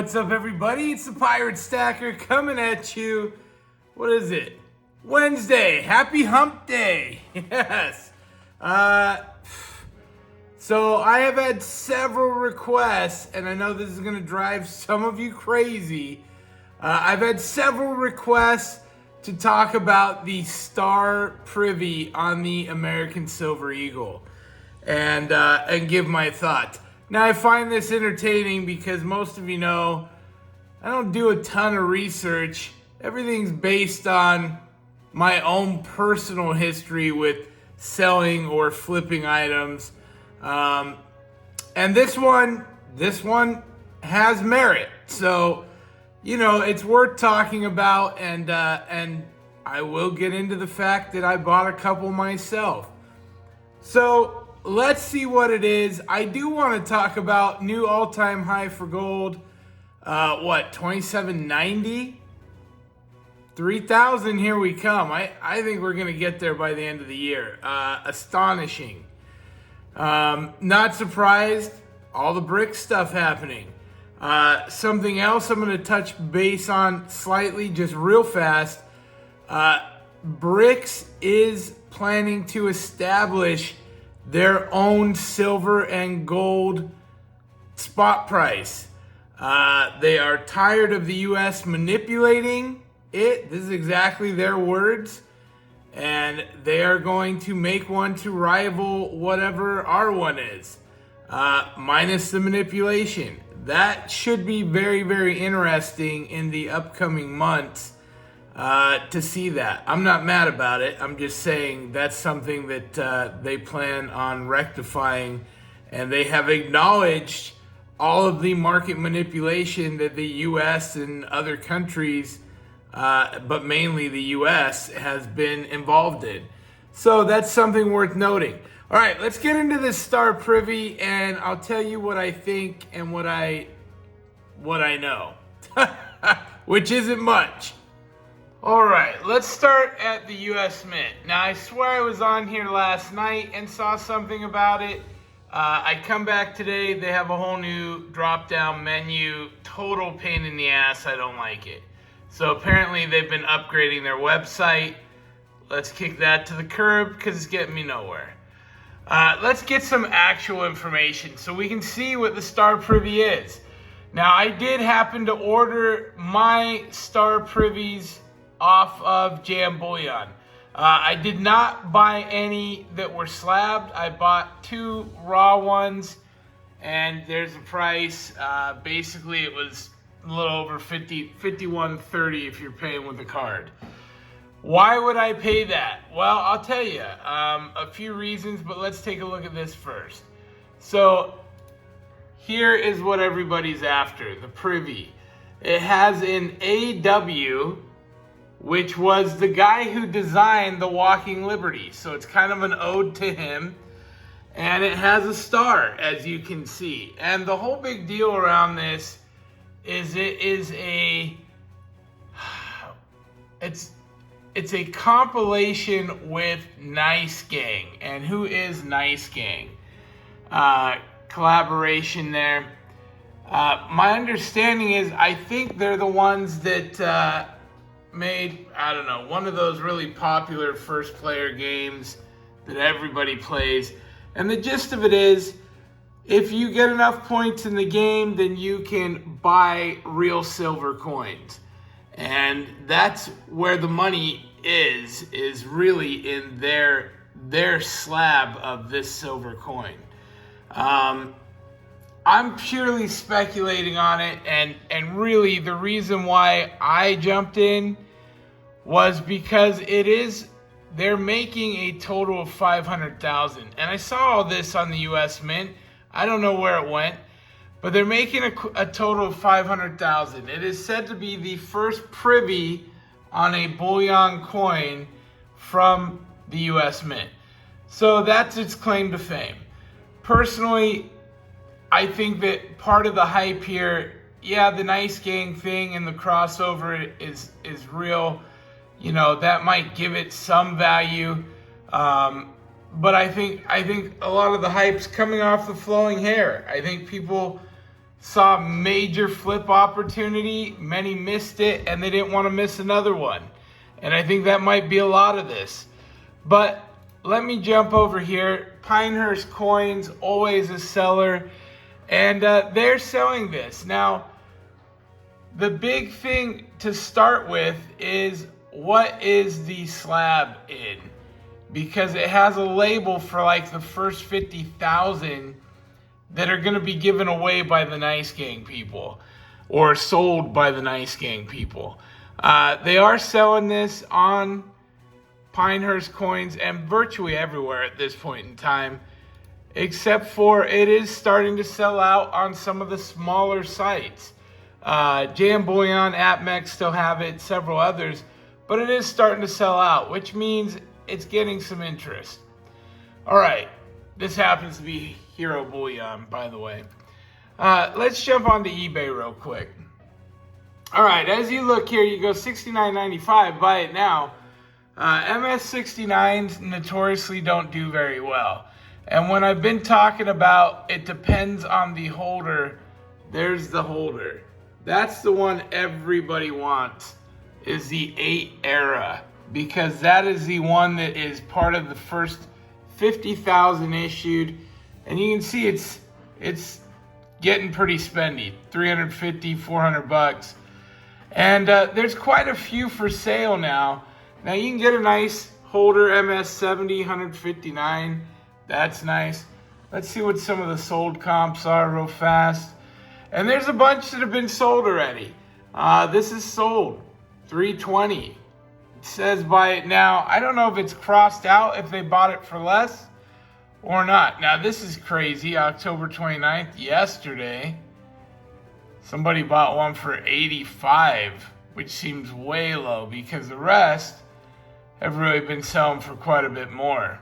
What's up, everybody? It's the Pirate Stacker coming at you. What is it? Wednesday. Happy Hump Day. Yes. So I have had several requests, and I know this is going to drive some of you crazy. I've had several requests to talk about the star Privy on the American Silver Eagle and give my thoughts. Now, I find this entertaining because most of you know I don't do a ton of research. Everything's based on my own personal history with selling or flipping items. And this one has merit. So, you know, it's worth talking about, and I will get into the fact that I bought a couple myself. So, let's see what it is. I do want to talk about new all-time high for gold. $27.90? 3,000, here we come. I think we're going to get there by the end of the year. Astonishing. Not surprised. All the brick stuff happening. Something else I'm going to touch base on slightly, just real fast. Bricks is planning to establish their own silver and gold spot price. They are tired of the U.S. manipulating it. This is exactly their words. And they are going to make one to rival whatever our one is, minus the manipulation. That should be very, very interesting in the upcoming months to see that. I'm not mad about it. I'm just saying that's something that they plan on rectifying, and they have acknowledged all of the market manipulation that the U.S. and other countries, but mainly the U.S., has been involved in. So that's something worth noting. All right, let's get into this star Privy, and I'll tell you what I think and what I know, which isn't much. All right, let's start at the U.S. Mint. Now, I swear I was on here last night and saw something about it. I come back today, they have a whole new drop-down menu. Total pain in the ass, I don't like it. So apparently they've been upgrading their website. Let's kick that to the curb because it's getting me nowhere. Let's get some actual information so we can see what the star Privy is. Now, I did happen to order my star Privies off of Jam Bullion. I did not buy any that were slabbed. I bought 2 raw ones, and there's a price. Basically, it was a little over $51.30 if you're paying with a card. Why would I pay that? Well, I'll tell you a few reasons, but let's take a look at this first. So here is what everybody's after, the Privy. It has an AW, which was the guy who designed the Walking Liberty. So it's kind of an ode to him. And it has a star, as you can see. And the whole big deal around this is it's a compilation with Nice Gang. And who is Nice Gang? Collaboration there. My understanding is I think they're the ones that made, I don't know, one of those really popular first player games that everybody plays. And the gist of it is, if you get enough points in the game, then you can buy real silver coins. And that's where the money is really in their slab of this silver coin. I'm purely speculating on it, and really the reason why I jumped in was because they're making a total of 500,000. And I saw all this on the US Mint. I don't know where it went, but they're making a total of 500,000. It is said to be the first Privy on a bullion coin from the US Mint. So that's its claim to fame. Personally, I think that part of the hype here, yeah, the Nice Gang thing and the crossover is real. You know, that might give it some value. But I think a lot of the hype's coming off the flowing hair. I think people saw major flip opportunity. Many missed it, and they didn't want to miss another one. And I think that might be a lot of this. But let me jump over here. Pinehurst Coins, always a seller. And they're selling this. Now, the big thing to start with is, what is the slab in? Because it has a label for like the first 50,000 that are going to be given away by the Nice Gang people, or sold by the Nice Gang people. They are selling this on Pinehurst Coins and virtually everywhere at this point in time, except for it is starting to sell out on some of the smaller sites. JM Bullion, AppMex still have it, several others, but it is starting to sell out, which means it's getting some interest. All right, this happens to be Hero Bullion, by the way. Let's jump onto eBay real quick. All right, as you look here, you go $69.95, buy it now. MS69s notoriously don't do very well. And when I've been talking about it depends on the holder, there's the holder. That's the one everybody wants, is the 8 era, because that is the one that is part of the first 50,000 issued. And you can see it's getting pretty spendy, 350, 400 bucks. And there's quite a few for sale now. Now you can get a nice holder, MS70, 159. That's nice. Let's see what some of the sold comps are real fast. And there's a bunch that have been sold already. This is sold, 320. It says buy it now. I don't know if it's crossed out if they bought it for less or not. Now this is crazy. October 29th, yesterday, somebody bought one for 85, which seems way low because the rest have really been selling for quite a bit more.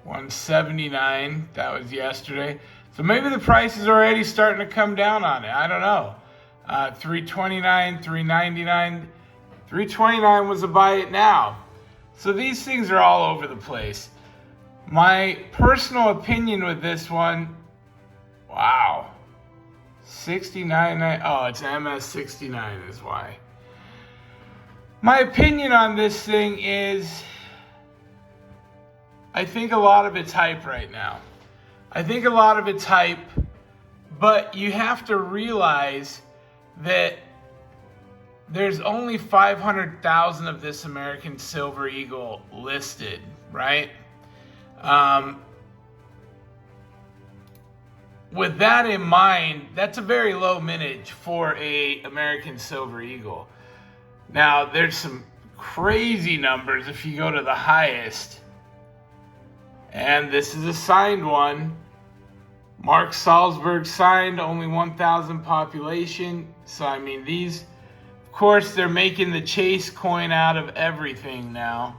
179, that was yesterday. So maybe the price is already starting to come down on it. I don't know. 329, 399. 329 was a buy it now. So these things are all over the place. My personal opinion with this one, wow. 69, oh, it's MS69 is why. My opinion on this thing is, I think a lot of it's hype right now. I think a lot of it's hype, but you have to realize that there's only 500,000 of this American Silver Eagle listed, right? With that in mind, that's a very low mintage for a American Silver Eagle. Now, there's some crazy numbers if you go to the highest. And this is a signed one. Mark Salzberg signed, only 1,000 population. So, I mean, these, of course, they're making the Chase coin out of everything now.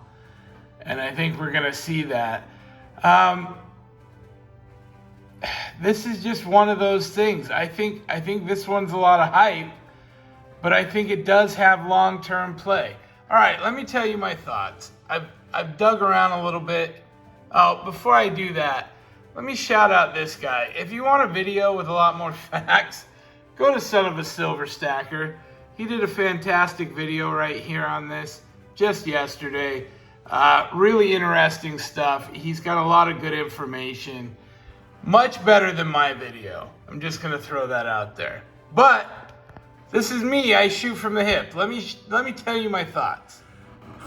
And I think we're going to see that. This is just one of those things. I think this one's a lot of hype, but I think it does have long-term play. All right, let me tell you my thoughts. I've dug around a little bit. Oh, before I do that, let me shout out this guy. If you want a video with a lot more facts, go to Son of a Silver Stacker. He did a fantastic video right here on this just yesterday. Really interesting stuff. He's got a lot of good information. Much better than my video. I'm just going to throw that out there. But this is me. I shoot from the hip. Let me tell you my thoughts.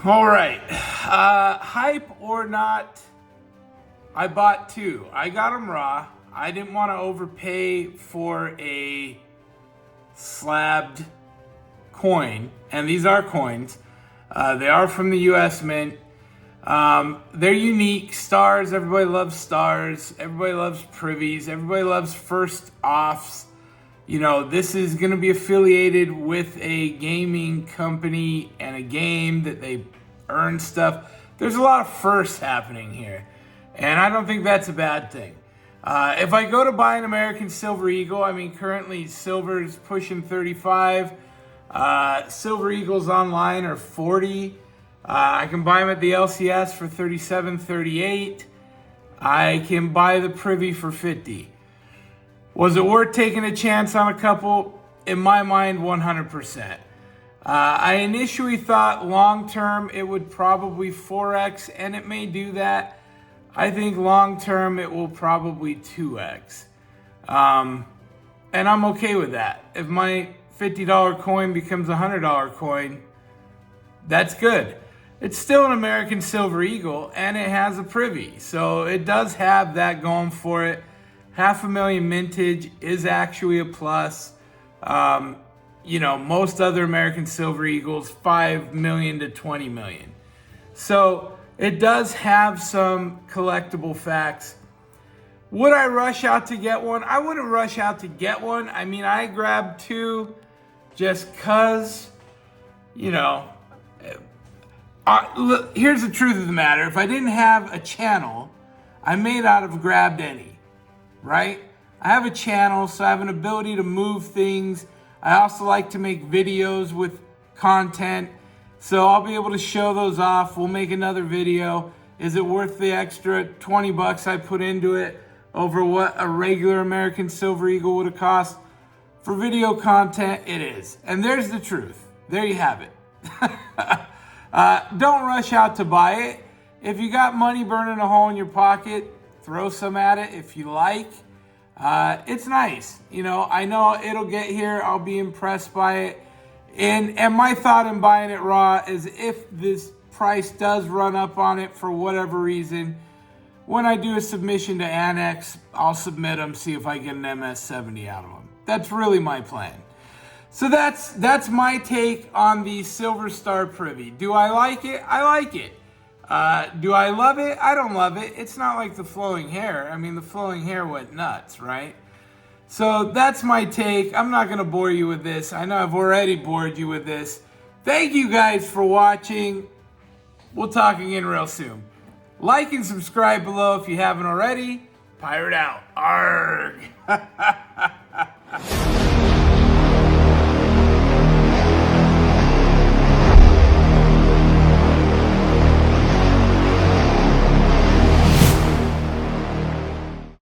All right. Hype or not, I bought two. I got them raw. I didn't want to overpay for a slabbed coin. And these are coins. They are from the U.S. Mint. They're unique. Stars, everybody loves stars. Everybody loves privies. Everybody loves first offs. You know, this is going to be affiliated with a gaming company and a game that they earn stuff. There's a lot of firsts happening here. And I don't think that's a bad thing. If I go to buy an American Silver Eagle, I mean, currently silver is pushing 35. Silver Eagles online are 40. I can buy them at the LCS for 37, 38. I can buy the Privy for 50. Was it worth taking a chance on a couple? In my mind, 100%. I initially thought long term it would probably 4x, and it may do that. I think long term it will probably 2x. And I'm okay with that. If my $50 coin becomes a $100 coin, that's good. It's still an American Silver Eagle, and it has a Privy. So it does have that going for it. 500,000 mintage is actually a plus. You know, most other American Silver Eagles, 5 million to 20 million. So it does have some collectible facts. Would I rush out to get one? I wouldn't rush out to get one. I mean, I grabbed two just cause, you know, look, here's the truth of the matter. If I didn't have a channel, I may not have grabbed any, right? I have a channel, so I have an ability to move things. I also like to make videos with content, so I'll be able to show those off. We'll make another video. Is it worth the extra 20 bucks I put into it over what a regular American Silver Eagle would have cost? For video content, it is. And there's the truth. There you have it. Don't rush out to buy it. If you got money burning a hole in your pocket, throw some at it if you like. It's nice. You know it'll get here. I'll be impressed by it. And my thought in buying it raw is if this price does run up on it for whatever reason, when I do a submission to Annex, I'll submit them, see if I get an MS70 out of them. That's really my plan. So that's my take on the Silver Star Privy. Do I like it? I like it. Do I love it? I don't love it. It's not like the flowing hair. I mean, the flowing hair went nuts, right? So that's my take. I'm not going to bore you with this. I know I've already bored you with this. Thank you guys for watching. We'll talk again real soon. Like and subscribe below if you haven't already. Pirate out. Arg.